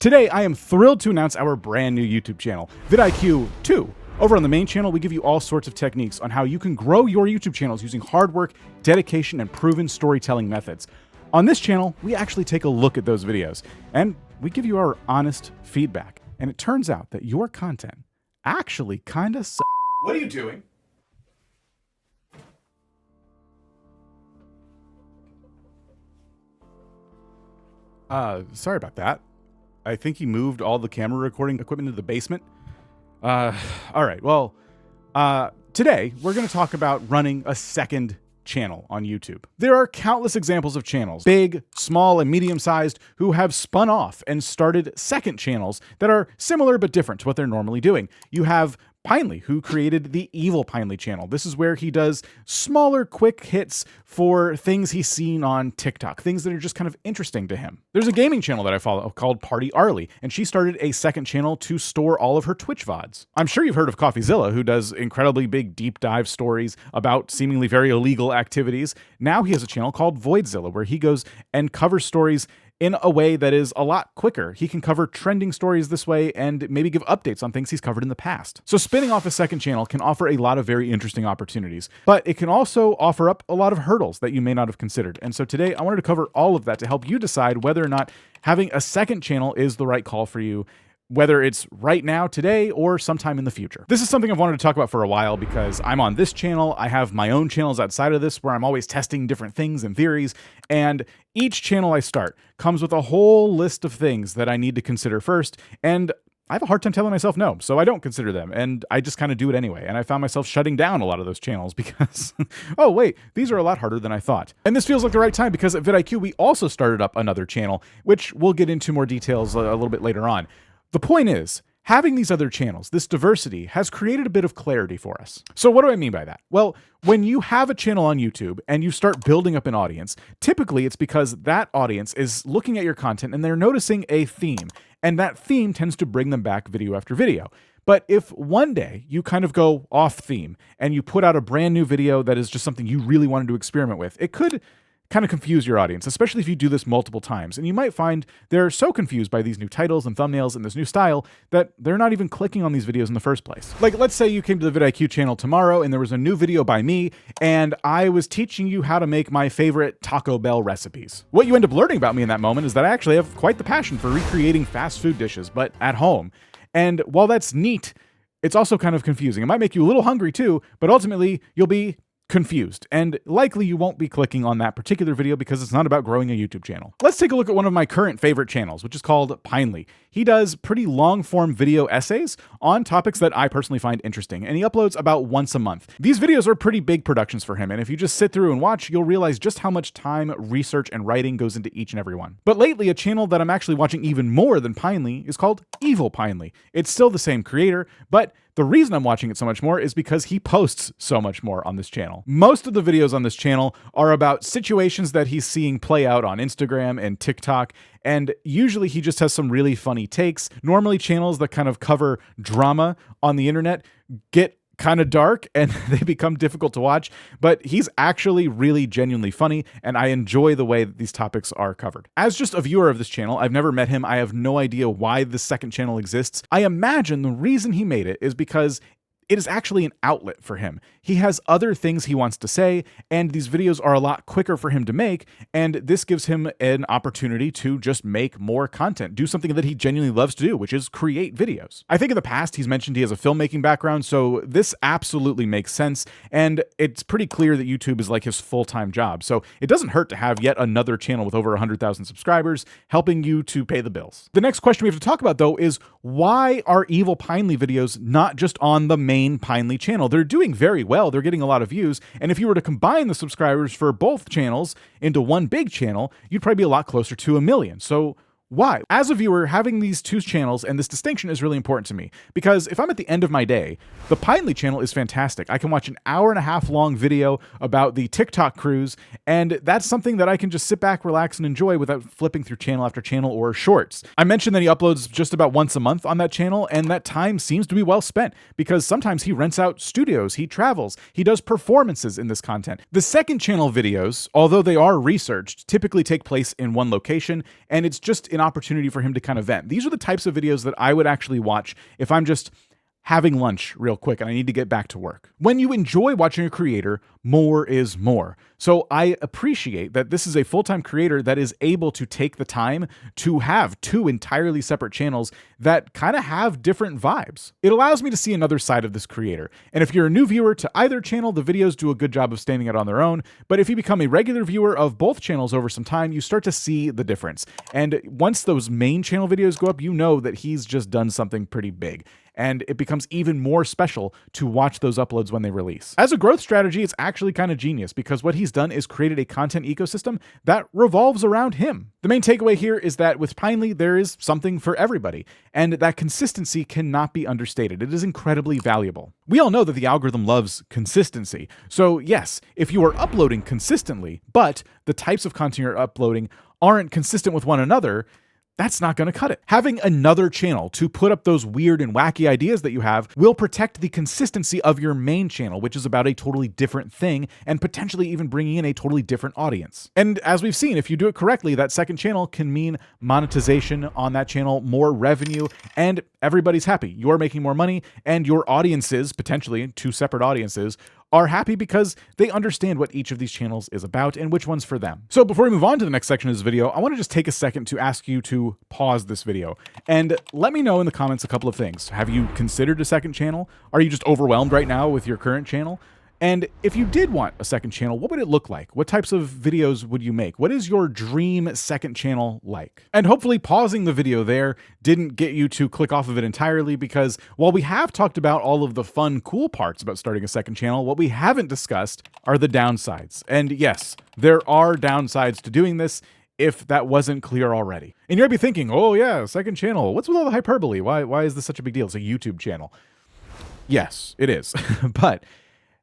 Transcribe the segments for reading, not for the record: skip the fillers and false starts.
Today, I am thrilled to announce our brand new YouTube channel, vidIQ 2. Over on the main channel, we give you all sorts of techniques on how you can grow your YouTube channels using hard work, dedication, and proven storytelling methods. On this channel, we actually take a look at those videos, and we give you our honest feedback. And it turns out that your content actually kinda sucks. What are you doing? Sorry about that. I think he moved all the camera recording equipment into the basement. All right, well, today we're going to talk about running a second channel on YouTube. There are countless examples of channels, big, small, and medium-sized, who have spun off and started second channels that are similar but different to what they're normally doing. You have Pinely, who created the Evil Pinely channel. This is where he does smaller, quick hits for things he's seen on TikTok, things that are just kind of interesting to him. There's a gaming channel that I follow called Party Arlie, and she started a second channel to store all of her Twitch VODs. I'm sure you've heard of CoffeeZilla, who does incredibly big deep dive stories about seemingly very illegal activities. Now he has a channel called VoidZilla, where he goes and covers stories in a way that is a lot quicker. He can cover trending stories this way and maybe give updates on things he's covered in the past. So spinning off a second channel can offer a lot of very interesting opportunities, but it can also offer up a lot of hurdles that you may not have considered. And so today I wanted to cover all of that to help you decide whether or not having a second channel is the right call for you, whether it's right now, today, or sometime in the future. This is something I've wanted to talk about for a while because I'm on this channel. I have my own channels outside of this where I'm always testing different things and theories. And each channel I start comes with a whole list of things that I need to consider first. And I have a hard time telling myself no, so I don't consider them. And I just kind of do it anyway. And I found myself shutting down a lot of those channels because, oh wait, these are a lot harder than I thought. And this feels like the right time because at vidIQ, we also started up another channel, which we'll get into more details a little bit later on. The point is, having these other channels, this diversity, has created a bit of clarity for us. So what do I mean by that? Well, when you have a channel on YouTube and you start building up an audience, typically it's because that audience is looking at your content and they're noticing a theme, and that theme tends to bring them back video after video. But if one day you kind of go off theme and you put out a brand new video that is just something you really wanted to experiment with, it could kind of confuse your audience, especially if you do this multiple times. And you might find they're so confused by these new titles and thumbnails and this new style that they're not even clicking on these videos in the first place. Like, let's say you came to the vidIQ channel tomorrow and there was a new video by me and I was teaching you how to make my favorite Taco Bell recipes. What you end up learning about me in that moment is that I actually have quite the passion for recreating fast food dishes, but at home. And while that's neat, it's also kind of confusing. It might make you a little hungry too, but ultimately you'll be confused, and likely you won't be clicking on that particular video because it's not about growing a YouTube channel. Let's take a look at one of my current favorite channels, which is called Pinely. He does pretty long-form video essays on topics that I personally find interesting, and he uploads about once a month. These videos are pretty big productions for him, and if you just sit through and watch, you'll realize just how much time, research, and writing goes into each and every one. But lately, a channel that I'm actually watching even more than Pinely is called Evil Pinely. It's still the same creator, but the reason I'm watching it so much more is because he posts so much more on this channel. Most of the videos on this channel are about situations that he's seeing play out on Instagram and TikTok, and usually he just has some really funny takes. Normally channels that kind of cover drama on the internet get kind of dark and they become difficult to watch, but he's actually really genuinely funny, and I enjoy the way that these topics are covered. As just a viewer of this channel, I've never met him. I have no idea why this second channel exists. I imagine the reason he made it is because it is actually an outlet for him. He has other things he wants to say, and these videos are a lot quicker for him to make, and this gives him an opportunity to just make more content, do something that he genuinely loves to do, which is create videos. I think in the past he's mentioned he has a filmmaking background, so this absolutely makes sense, and it's pretty clear that YouTube is like his full-time job, so it doesn't hurt to have yet another channel with over 100,000 subscribers helping you to pay the bills. The next question we have to talk about, though, is why are Evil Pinely videos not just on the main Pinely channel? They're doing very well. They're getting a lot of views. And if you were to combine the subscribers for both channels into one big channel, you'd probably be a lot closer to 1 million. So why? As a viewer, having these two channels and this distinction is really important to me because if I'm at the end of my day, the Pinely channel is fantastic. I can watch an 1.5 hour long video about the TikTok cruise, and that's something that I can just sit back, relax, and enjoy without flipping through channel after channel or shorts. I mentioned that he uploads just about once a month on that channel, and that time seems to be well spent because sometimes he rents out studios, he travels, he does performances in this content. The second channel videos, although they are researched, typically take place in one location, and it's just in an opportunity for him to kind of vent. These are the types of videos that I would actually watch if I'm just having lunch real quick and I need to get back to work. When you enjoy watching a creator, more is more. So I appreciate that this is a full-time creator that is able to take the time to have two entirely separate channels that kind of have different vibes. It allows me to see another side of this creator. And if you're a new viewer to either channel, the videos do a good job of standing out on their own. But if you become a regular viewer of both channels over some time, you start to see the difference. And once those main channel videos go up, you know that he's just done something pretty big. And it becomes even more special to watch those uploads when they release. As a growth strategy, it's actually kind of genius because what he's done is created a content ecosystem that revolves around him. The main takeaway here is that with Pinely, there is something for everybody, and that consistency cannot be understated. It is incredibly valuable. We all know that the algorithm loves consistency. So yes, if you are uploading consistently, but the types of content you're uploading aren't consistent with one another, that's not going to cut it. Having another channel to put up those weird and wacky ideas that you have will protect the consistency of your main channel, which is about a totally different thing and potentially even bringing in a totally different audience. And as we've seen, if you do it correctly, that second channel can mean monetization on that channel, more revenue, and everybody's happy. You're making more money, and your audiences, potentially two separate audiences, are happy because they understand what each of these channels is about and which one's for them. So before we move on to the next section of this video, I want to just take a second to ask you to pause this video and let me know in the comments a couple of things. Have you considered a second channel? Are you just overwhelmed right now with your current channel? And if you did want a second channel, what would it look like? What types of videos would you make? What is your dream second channel like? And hopefully pausing the video there didn't get you to click off of it entirely, because while we have talked about all of the fun, cool parts about starting a second channel, what we haven't discussed are the downsides. And yes, there are downsides to doing this, if that wasn't clear already. And you'll be thinking, oh yeah, second channel, what's with all the hyperbole? Why is this such a big deal? It's a YouTube channel. Yes, it is. But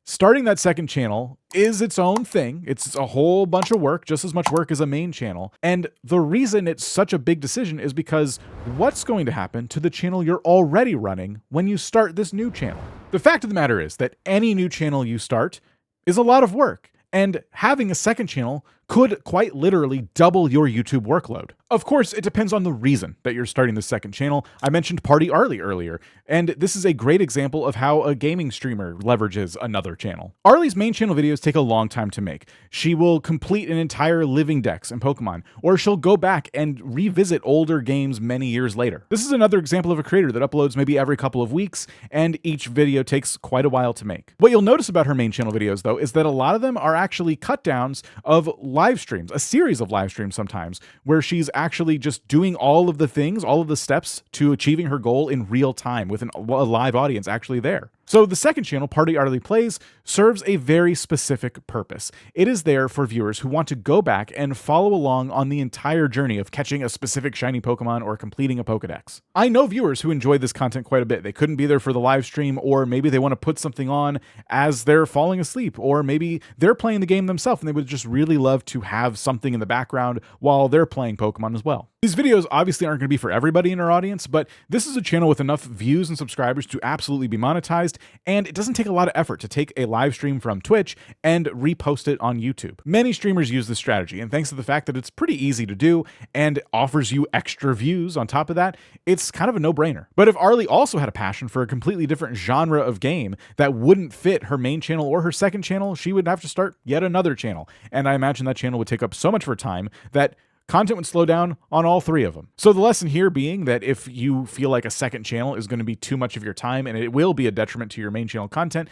starting that second channel is its own thing. It's a whole bunch of work, just as much work as a main channel. And the reason it's such a big decision is because what's going to happen to the channel you're already running when you start this new channel? The fact of the matter is that any new channel you start is a lot of work. And having a second channel could quite literally double your YouTube workload. Of course, it depends on the reason that you're starting the second channel. I mentioned Party Arlie earlier, and this is a great example of how a gaming streamer leverages another channel. Arlie's main channel videos take a long time to make. She will complete an entire living dex in Pokemon, or she'll go back and revisit older games many years later. This is another example of a creator that uploads maybe every couple of weeks, and each video takes quite a while to make. What you'll notice about her main channel videos, though, is that a lot of them are actually cut downs of live streams, a series of live streams sometimes, where she's actually just doing all of the things, all of the steps to achieving her goal in real time with a live audience actually there. So the second channel, Party Arlie Plays, serves a very specific purpose. It is there for viewers who want to go back and follow along on the entire journey of catching a specific shiny Pokemon or completing a Pokedex. I know viewers who enjoy this content quite a bit. They couldn't be there for the live stream, or maybe they want to put something on as they're falling asleep, or maybe they're playing the game themselves and they would just really love to have something in the background while they're playing Pokemon as well. These videos obviously aren't going to be for everybody in our audience, but this is a channel with enough views and subscribers to absolutely be monetized, and it doesn't take a lot of effort to take a live stream from Twitch and repost it on YouTube. Many streamers use this strategy, and thanks to the fact that it's pretty easy to do and offers you extra views on top of that, it's kind of a no-brainer. But if Arlie also had a passion for a completely different genre of game that wouldn't fit her main channel or her second channel, she would have to start yet another channel, and I imagine that channel would take up so much of her time that content would slow down on all three of them. So the lesson here being that if you feel like a second channel is going to be too much of your time and it will be a detriment to your main channel content,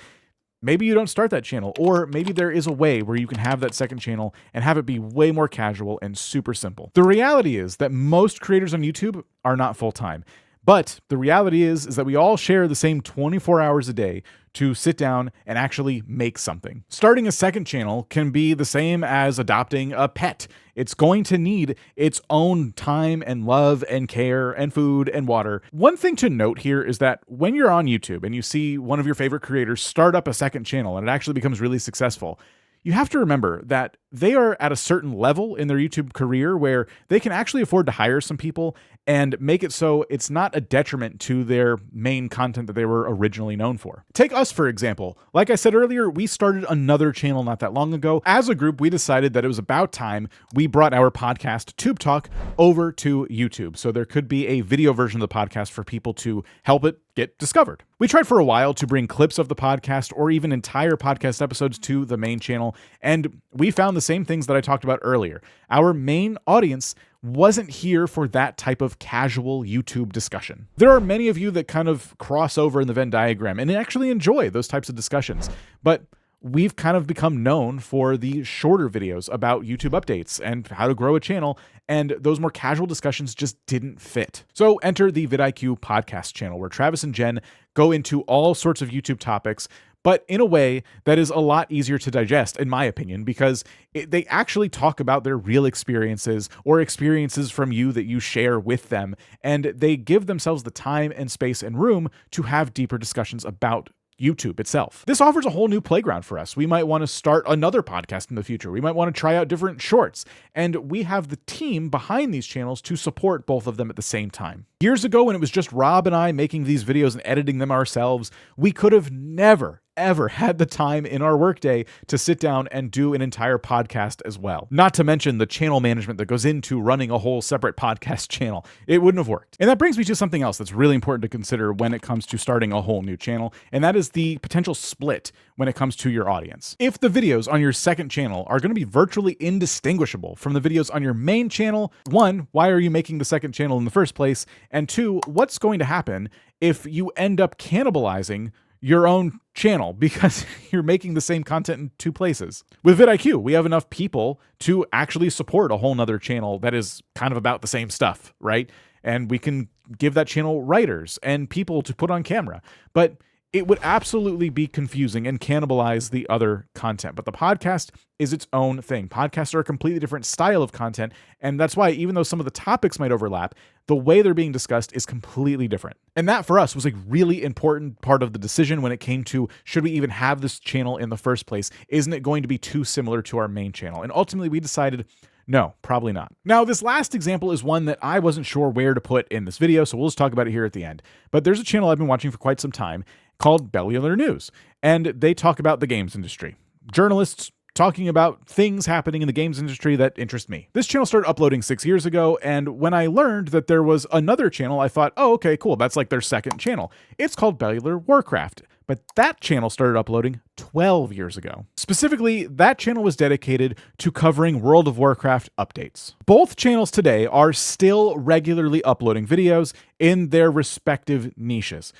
maybe you don't start that channel, or maybe there is a way where you can have that second channel and have it be way more casual and super simple. The reality is that most creators on YouTube are not full-time. But the reality is that we all share the same 24 hours a day to sit down and actually make something. Starting a second channel can be the same as adopting a pet. It's going to need its own time and love and care and food and water. One thing to note here is that when you're on YouTube and you see one of your favorite creators start up a second channel and it actually becomes really successful, you have to remember that they are at a certain level in their YouTube career where they can actually afford to hire some people and make it so it's not a detriment to their main content that they were originally known for. Take us, for example. Like I said earlier, we started another channel not that long ago. As a group, we decided that it was about time we brought our podcast, Tube Talk, over to YouTube. So there could be a video version of the podcast for people to help it get discovered. We tried for a while to bring clips of the podcast or even entire podcast episodes to the main channel, and we found the same things that I talked about earlier. Our main audience wasn't here for that type of casual YouTube discussion. There are many of you that kind of cross over in the Venn diagram and actually enjoy those types of discussions, but we've kind of become known for the shorter videos about YouTube updates and how to grow a channel, and those more casual discussions just didn't fit. So enter the vidIQ podcast channel, where Travis and Jen go into all sorts of YouTube topics, but in a way that is a lot easier to digest, in my opinion, because they actually talk about their real experiences or experiences from you that you share with them, and they give themselves the time and space and room to have deeper discussions about YouTube itself. This offers a whole new playground for us. We might want to start another podcast in the future. We might want to try out different shorts, and we have the team behind these channels to support both of them at the same time. Years ago, when it was just Rob and I making these videos and editing them ourselves, we could have never ever had the time in our workday to sit down and do an entire podcast as well. Not to mention the channel management that goes into running a whole separate podcast channel. It wouldn't have worked. And that brings me to something else that's really important to consider when it comes to starting a whole new channel, and that is the potential split when it comes to your audience. If the videos on your second channel are going to be virtually indistinguishable from the videos on your main channel, one, why are you making the second channel in the first place? And two, what's going to happen if you end up cannibalizing your own channel because you're making the same content in two places? With vidIQ, we have enough people to actually support a whole nother channel that is kind of about the same stuff, right? And we can give that channel writers and people to put on camera. But it would absolutely be confusing and cannibalize the other content. But the podcast is its own thing. Podcasts are a completely different style of content, and that's why even though some of the topics might overlap, the way they're being discussed is completely different. And that for us was a really important part of the decision when it came to, should we even have this channel in the first place? Isn't it going to be too similar to our main channel? And ultimately we decided, no, probably not. Now, this last example is one that I wasn't sure where to put in this video, so we'll just talk about it here at the end. But there's a channel I've been watching for quite some time called Bellular News, and they talk about the games industry. Journalists talking about things happening in the games industry that interest me. This channel started uploading 6 years ago, and when I learned that there was another channel, I thought, oh, okay, cool, that's like their second channel. It's called Bellular Warcraft. But that channel started uploading 12 years ago. Specifically, that channel was dedicated to covering World of Warcraft updates. Both channels today are still regularly uploading videos in their respective niches.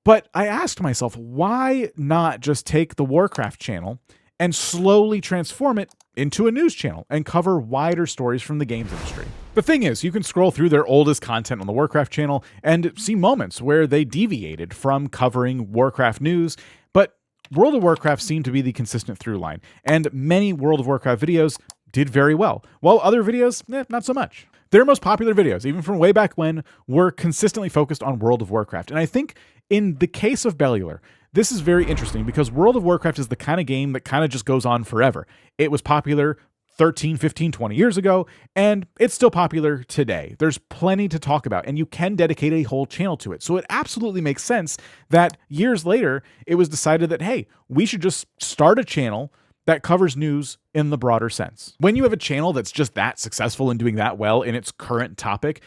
But I asked myself, why not just take the Warcraft channel and slowly transform it into a news channel and cover wider stories from the games industry? The thing is, you can scroll through their oldest content on the Warcraft channel and see moments where they deviated from covering Warcraft news, but World of Warcraft seemed to be the consistent through line, and many World of Warcraft videos did very well, while other videos, not so much. Their most popular videos, even from way back when, were consistently focused on World of Warcraft, and I think in the case of Bellular, this is very interesting because World of Warcraft is the kind of game that kind of just goes on forever. It was popular 13, 15, 20 years ago, and it's still popular today. There's plenty to talk about, and you can dedicate a whole channel to it. So it absolutely makes sense that years later, it was decided that, hey, we should just start a channel that covers news in the broader sense. When you have a channel that's just that successful and doing that well in its current topic,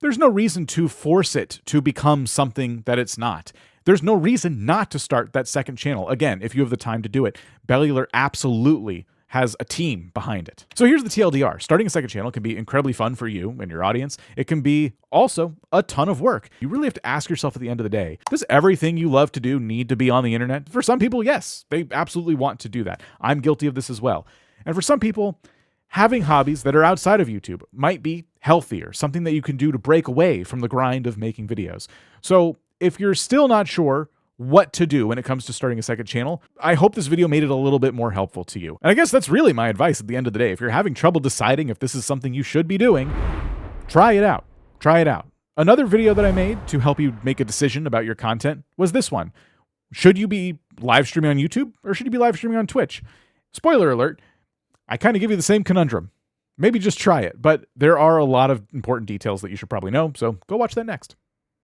there's no reason to force it to become something that it's not. There's no reason not to start that second channel. Again, if you have the time to do it, Bellular absolutely has a team behind it. So here's the TLDR. Starting a second channel can be incredibly fun for you and your audience. It can be also a ton of work. You really have to ask yourself at the end of the day, does everything you love to do need to be on the internet? For some people, yes, they absolutely want to do that. I'm guilty of this as well. And for some people, having hobbies that are outside of YouTube might be healthier, something that you can do to break away from the grind of making videos. So if you're still not sure what to do when it comes to starting a second channel, I hope this video made it a little bit more helpful to you. And I guess that's really my advice at the end of the day. If you're having trouble deciding if this is something you should be doing, try it out. Try it out. Another video that I made to help you make a decision about your content was this one. Should you be live streaming on YouTube or should you be live streaming on Twitch? Spoiler alert, I kind of give you the same conundrum. Maybe just try it, but there are a lot of important details that you should probably know, so go watch that next.